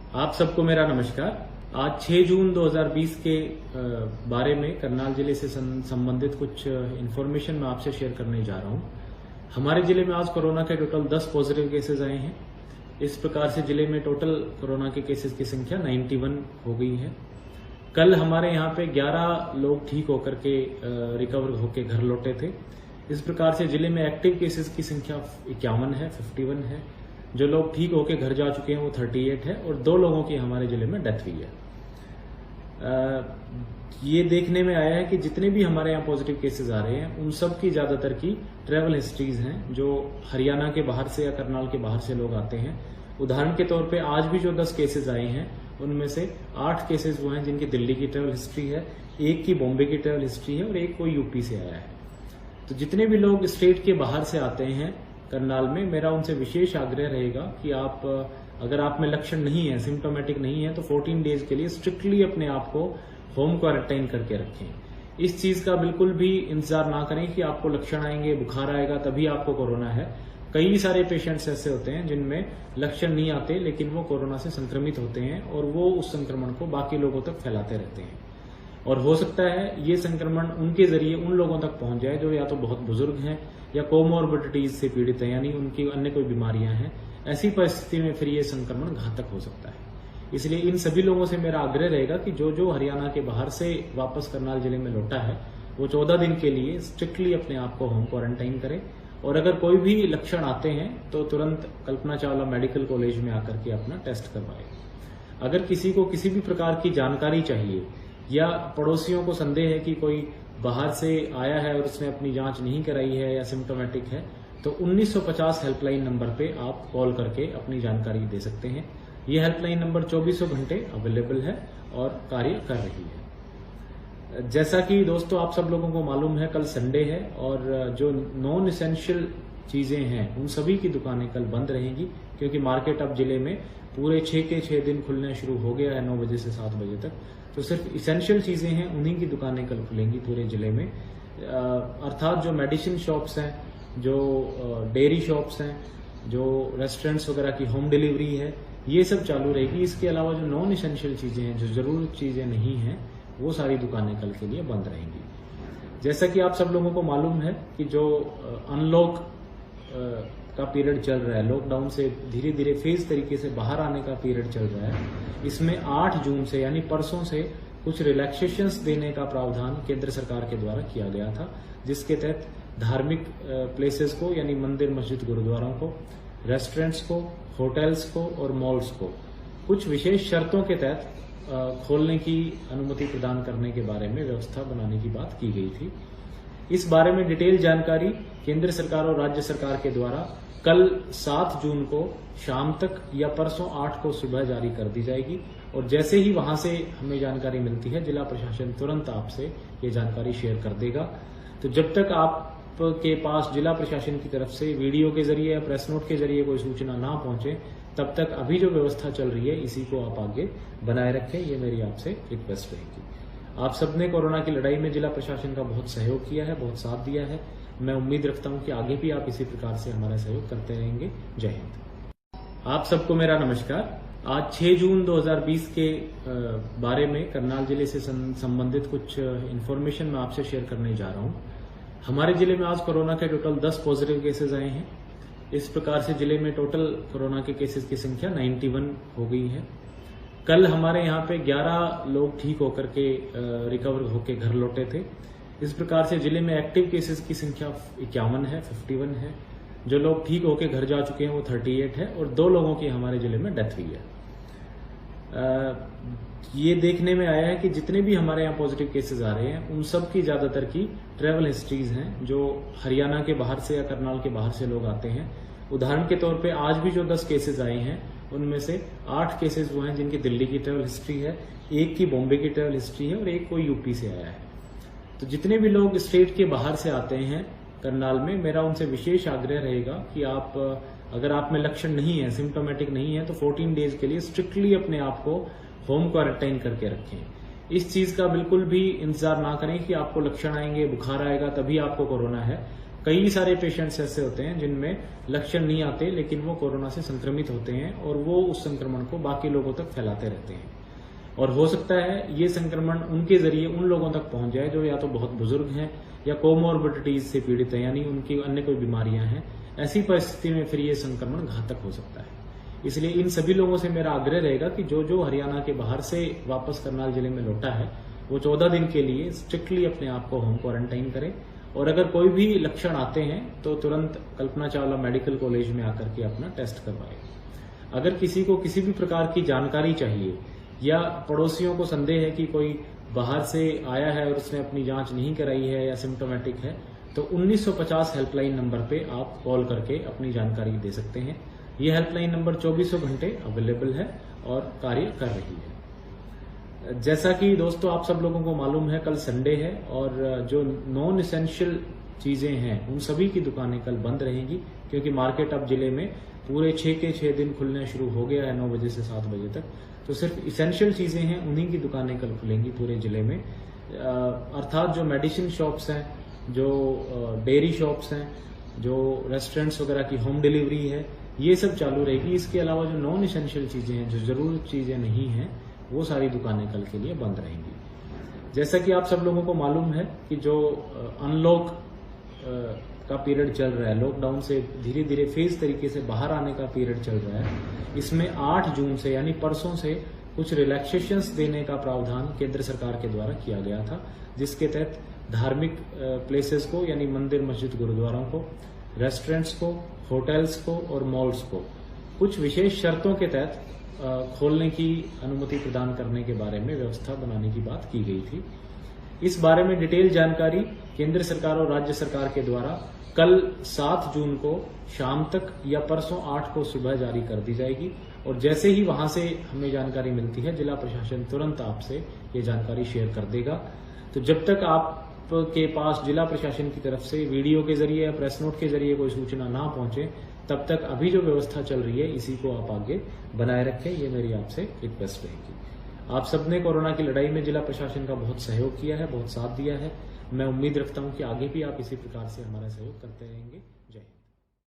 आप सबको मेरा नमस्कार। आज 6 जून 2020 के बारे में करनाल जिले से संबंधित कुछ इन्फॉर्मेशन मैं आपसे शेयर करने जा रहा हूं। हमारे जिले में आज कोरोना के टोटल 10 पॉजिटिव केसेस आए हैं। इस प्रकार से जिले में टोटल कोरोना के केसेस की संख्या 91 हो गई है। कल हमारे यहाँ पे 11 लोग ठीक होकर के रिकवर होकर घर लौटे थे। इस प्रकार से जिले में एक्टिव केसेस की संख्या 51 है, 51 है। जो लोग ठीक होकर घर जा चुके हैं वो 38 है और 2 लोगों की हमारे जिले में डेथ हुई है। ये देखने में आया है कि जितने भी हमारे यहाँ पॉजिटिव केसेस आ रहे हैं उन सब की ज्यादातर की ट्रैवल हिस्ट्रीज हैं, जो हरियाणा के बाहर से या करनाल के बाहर से लोग आते हैं। उदाहरण के तौर पे आज भी जो 10 केसेस आए हैं उनमें से 8 केसेस वो हैं जिनकी दिल्ली की ट्रैवल हिस्ट्री है, एक की बॉम्बे की ट्रैवल हिस्ट्री है और एक कोई यूपी से आया है। तो जितने भी लोग स्टेट के बाहर से आते हैं करनाल में, मेरा उनसे विशेष आग्रह रहेगा कि आप अगर आप में लक्षण नहीं है, सिम्टोमेटिक नहीं है, तो 14 डेज के लिए स्ट्रिक्टली अपने आप को होम क्वारंटाइन करके रखें। इस चीज का बिल्कुल भी इंतजार ना करें कि आपको लक्षण आएंगे, बुखार आएगा तभी आपको कोरोना है। कई सारे पेशेंट्स ऐसे होते हैं जिनमें लक्षण नहीं आते लेकिन वो कोरोना से संक्रमित होते हैं और वो उस संक्रमण को बाकी लोगों तक फैलाते रहते हैं। और हो सकता है ये संक्रमण उनके जरिए उन लोगों तक पहुंच जाए जो या तो बहुत बुजुर्ग हैं या कोमोर्बिडिटीज से पीड़ित हैं, यानी उनकी अन्य कोई बीमारियां हैं। ऐसी परिस्थिति में फिर ये संक्रमण घातक हो सकता है। इसलिए इन सभी लोगों से मेरा आग्रह रहेगा कि जो जो हरियाणा के बाहर से वापस करनाल जिले में लौटा है वो 14 दिन के लिए स्ट्रिक्टली अपने आप को होम क्वारंटाइन करें और अगर कोई भी लक्षण आते हैं तो तुरंत कल्पना चावला मेडिकल कॉलेज में आकर के अपना टेस्ट करवाएं। अगर किसी को किसी भी प्रकार की जानकारी चाहिए या पड़ोसियों को संदेह है कि कोई बाहर से आया है और उसने अपनी जांच नहीं कराई है या सिम्टोमेटिक है, तो 1950 हेल्पलाइन नंबर पे आप कॉल करके अपनी जानकारी दे सकते हैं। ये हेल्पलाइन नंबर 24 घंटे अवेलेबल है और कार्य कर रही है। जैसा कि दोस्तों आप सब लोगों को मालूम है, कल संडे है और जो नॉन इसेंशियल चीजें हैं उन सभी की दुकानें कल बंद रहेंगी, क्योंकि मार्केट अब जिले में पूरे 6 के 6 दिन खुलने शुरू हो गया है, 9 बजे से 7 बजे तक। तो सिर्फ इसेंशियल चीजें हैं उन्हीं की दुकानें कल खुलेंगी पूरे जिले में। अर्थात जो मेडिसिन शॉप्स हैं, जो डेयरी शॉप्स हैं, जो रेस्टोरेंट्स वगैरह की होम डिलीवरी है, ये सब चालू रहेगी। इसके अलावा जो नॉन इसेंशियल चीजें हैं, जो जरूरी चीजें नहीं हैं, वो सारी दुकानें कल के लिए बंद रहेंगी। जैसा कि आप सब लोगों को मालूम है कि जो अनलॉक का पीरियड चल रहा है, लॉकडाउन से धीरे धीरे फेज तरीके से बाहर आने का पीरियड चल रहा है, इसमें 8 जून से यानी परसों से कुछ रिलैक्सेशंस देने का प्रावधान केंद्र सरकार के द्वारा किया गया था, जिसके तहत धार्मिक प्लेसेस को यानी मंदिर, मस्जिद, गुरुद्वारों को, रेस्टोरेंट्स को, होटल्स को और मॉल्स को कुछ विशेष शर्तों के तहत खोलने की अनुमति प्रदान करने के बारे में व्यवस्था बनाने की बात की गई थी। इस बारे में डिटेल जानकारी केंद्र सरकार और राज्य सरकार के द्वारा कल 7 जून को शाम तक या परसों 8 को सुबह जारी कर दी जाएगी और जैसे ही वहां से हमें जानकारी मिलती है जिला प्रशासन तुरंत आपसे ये जानकारी शेयर कर देगा। तो जब तक आपके पास जिला प्रशासन की तरफ से वीडियो के जरिए या प्रेस नोट के जरिए कोई सूचना ना पहुंचे, तब तक अभी जो व्यवस्था चल रही है इसी को आप आगे बनाए रखें, ये मेरी आपसे रिक्वेस्ट रहेगी। आप सबने कोरोना की लड़ाई में जिला प्रशासन का बहुत सहयोग किया है, बहुत साथ दिया है। मैं उम्मीद रखता हूं कि आगे भी आप इसी प्रकार से हमारा सहयोग करते रहेंगे। जय हिंद। आप सबको मेरा नमस्कार। आज 6 जून 2020 के बारे में करनाल जिले से संबंधित कुछ इन्फॉर्मेशन मैं आपसे शेयर करने जा रहा हूं। हमारे जिले में आज कोरोना के टोटल 10 पॉजिटिव केसेस आए हैं। इस प्रकार से जिले में टोटल कोरोना के केसेस की संख्या 91 हो गई है। कल हमारे यहाँ पे 11 लोग ठीक होकर के रिकवर होकर घर लौटे थे। इस प्रकार से जिले में एक्टिव केसेस की संख्या 51 है, 51 है। जो लोग ठीक होकर घर जा चुके हैं वो 38 है और 2 लोगों की हमारे जिले में डेथ हुई है। ये देखने में आया है कि जितने भी हमारे यहाँ पॉजिटिव केसेस आ रहे हैं उन सब की ज्यादातर की ट्रैवल हिस्ट्रीज हैं, जो हरियाणा के बाहर से या करनाल के बाहर से लोग आते हैं। उदाहरण के तौर पे आज भी जो 10 केसेस आए हैं उनमें से 8 केसेस वो हैं जिनकी दिल्ली की ट्रैवल हिस्ट्री है, एक की बॉम्बे की ट्रैवल हिस्ट्री है और एक कोई यूपी से आया है। तो जितने भी लोग स्टेट के बाहर से आते हैं करनाल में, मेरा उनसे विशेष आग्रह रहेगा कि आप अगर आप में लक्षण नहीं है, सिम्टोमेटिक नहीं है, तो 14 डेज के लिए स्ट्रिक्टली अपने आप को होम क्वारंटाइन करके रखें। इस चीज का बिल्कुल भी इंतजार ना करें कि आपको लक्षण आएंगे, बुखार आएगा तभी आपको कोरोना है। कई सारे पेशेंट्स ऐसे होते हैं जिनमें लक्षण नहीं आते, लेकिन वो कोरोना से संक्रमित होते हैं और वो उस संक्रमण को बाकी लोगों तक फैलाते रहते हैं। और हो सकता है ये संक्रमण उनके जरिए उन लोगों तक पहुंच जाए जो या तो बहुत बुजुर्ग हैं या कोमोर्बिडिटीज से पीड़ित हैं, यानी उनकी अन्य कोई बीमारियां हैं। ऐसी परिस्थिति में फिर ये संक्रमण घातक हो सकता है। इसलिए इन सभी लोगों से मेरा आग्रह रहेगा कि जो जो हरियाणा के बाहर से वापस करनाल जिले में लौटा है वो 14 दिन के लिए स्ट्रिक्टली अपने आप को होम क्वारंटाइन करे, और अगर कोई भी लक्षण आते हैं तो तुरंत कल्पना चावला मेडिकल कॉलेज में आकर के अपना टेस्ट करवाए। अगर किसी को किसी भी प्रकार की जानकारी चाहिए या पड़ोसियों को संदेह है कि कोई बाहर से आया है और उसने अपनी जांच नहीं कराई है या सिम्टोमेटिक है, तो 1950 हेल्पलाइन नंबर पे आप कॉल करके अपनी जानकारी दे सकते हैं। ये हेल्पलाइन नंबर 24 घंटे अवेलेबल है और कार्य कर रही है। जैसा कि दोस्तों आप सब लोगों को मालूम है, कल संडे है और जो नॉन इसेंशियल चीजें हैं उन सभी की दुकानें कल बंद रहेंगी, क्योंकि मार्केट अब जिले में पूरे 6 के 6 दिन खुलने शुरू हो गया है 9 बजे से 7 बजे तक। तो सिर्फ इसेंशियल चीजें हैं उन्हीं की दुकानें कल खुलेंगी पूरे जिले में। अर्थात जो मेडिसिन शॉप्स हैं, जो डेयरी शॉप्स हैं, जो रेस्टोरेंट्स वगैरह की होम डिलीवरी है, ये सब चालू रहेगी। इसके अलावा जो नॉन इसेंशियल चीजें हैं, जो जरूरत चीजें नहीं हैं, वो सारी दुकानें कल के लिए बंद रहेंगी। जैसा कि आप सब लोगों को मालूम है कि जो अनलॉक का पीरियड चल रहा है, लॉकडाउन से धीरे धीरे फेज तरीके से बाहर आने का पीरियड चल रहा है, इसमें 8 जून से यानी परसों से कुछ रिलैक्सेशंस देने का प्रावधान केंद्र सरकार के द्वारा किया गया था, जिसके तहत धार्मिक प्लेसेस को यानी मंदिर, मस्जिद, गुरुद्वारों को, रेस्टोरेंट्स को, होटल्स को और मॉल्स को कुछ विशेष शर्तों के तहत खोलने की अनुमति प्रदान करने के बारे में व्यवस्था बनाने की बात की गई थी। इस बारे में डिटेल जानकारी केंद्र सरकार और राज्य सरकार के द्वारा कल 7 जून को शाम तक या परसों 8 को सुबह जारी कर दी जाएगी, और जैसे ही वहां से हमें जानकारी मिलती है जिला प्रशासन तुरंत आपसे ये जानकारी शेयर कर देगा। तो जब तक आपके पास जिला प्रशासन की तरफ से वीडियो के जरिए या प्रेस नोट के जरिए कोई सूचना ना पहुंचे, तब तक अभी जो व्यवस्था चल रही है इसी को आप आगे बनाए रखें, ये मेरी आपसे रिक्वेस्ट रहेगी। आप सबने कोरोना की लड़ाई में जिला प्रशासन का बहुत सहयोग किया है, बहुत साथ दिया है। मैं उम्मीद रखता हूं कि आगे भी आप इसी प्रकार से हमारा सहयोग करते रहेंगे। जय हिंद।